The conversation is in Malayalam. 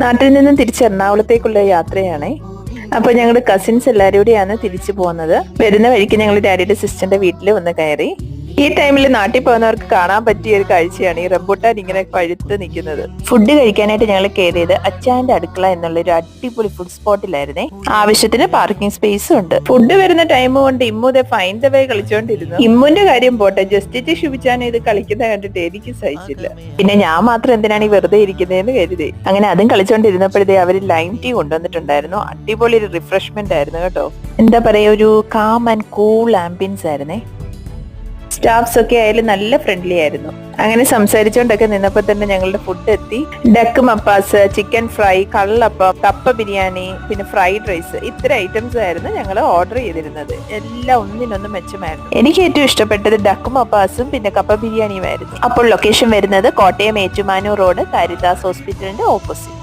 നാട്ടിൽ നിന്നും തിരിച്ച് എറണാകുളത്തേക്കുള്ള യാത്രയാണ്. അപ്പൊ ഞങ്ങളുടെ കസിൻസ് എല്ലാവരും കൂടിയാണ് തിരിച്ചു പോകുന്നത്. വരുന്ന വഴിക്ക് ഞങ്ങൾ ഡാഡിയുടെ സിസ്റ്ററിന്റെ വീട്ടിൽ വന്ന് കയറി. ഈ ടൈമിൽ നാട്ടിൽ പോകുന്നവർക്ക് കാണാൻ പറ്റിയ ഒരു കാഴ്ചയാണ് ഈ റംബൂട്ടാൻ ഇങ്ങനെ പഴുത്ത് നിൽക്കുന്നത്. ഫുഡ് കഴിക്കാനായിട്ട് ഞങ്ങൾ കയറിയത് അച്ചായന്റെ അടുക്കള എന്നുള്ള ഒരു അടിപൊളി ഫുഡ് സ്പോട്ടിലായിരുന്നേ. ആവശ്യത്തിന് പാർക്കിംഗ് സ്പേസും ഉണ്ട്. ഫുഡ് വരുന്ന ടൈം കൊണ്ട് ഇമ്മുതെ ഫൈൻ ദ വേ കളിച്ചോണ്ടിരുന്നു. ഇമ്മുന്റെ കാര്യം പോട്ടെ, ജസ്റ്റ് ശുഭിച്ചാൻ ഇത് കളിക്കുന്ന കണ്ടിട്ട് എനിക്ക് സഹിച്ചില്ല. പിന്നെ ഞാൻ മാത്രം എന്തിനാണ് ഈ വെറുതെ ഇരിക്കുന്നതെന്ന് കരുതി. അങ്ങനെ അതും കളിച്ചോണ്ടിരുന്നപ്പോഴത്തേ അവര് ലൈം ടീ കൊണ്ടുവന്നിട്ടുണ്ടായിരുന്നു. അടിപൊളി ഒരു റിഫ്രഷ്മെന്റ് ആയിരുന്നു കേട്ടോ. എന്താ പറയാ, ഒരു കാം ആൻഡ് കൂൾ ആംബിയൻസ് ആയിരുന്നേ. സ്റ്റാഫ്സ് ഒക്കെ ആയാലും നല്ല ഫ്രണ്ട്ലി ആയിരുന്നു. അങ്ങനെ സംസാരിച്ചുകൊണ്ടൊക്കെ നിന്നപ്പോൾ തന്നെ ഞങ്ങളുടെ ഫുഡ് എത്തി. ഡക്ക് മപ്പാസ്, ചിക്കൻ ഫ്രൈ, കള്ളപ്പം, കപ്പ ബിരിയാണി, പിന്നെ ഫ്രൈഡ് റൈസ്, ഇത്ര ഐറ്റംസ് ആയിരുന്നു ഞങ്ങൾ ഓർഡർ ചെയ്തിരുന്നത്. എല്ലാം ഒന്നിനൊന്നും മെച്ചമായിരുന്നു. എനിക്ക് ഏറ്റവും ഇഷ്ടപ്പെട്ടത് ഡക്ക് മപ്പാസും പിന്നെ കപ്പ ബിരിയാണിയും ആയിരുന്നു. അപ്പോൾ ലൊക്കേഷൻ വരുന്നത് കോട്ടയം ഏറ്റുമാനൂർ റോഡ് കാരിതാസ് ഹോസ്പിറ്റലിന്റെ ഓപ്പോസിറ്റ്.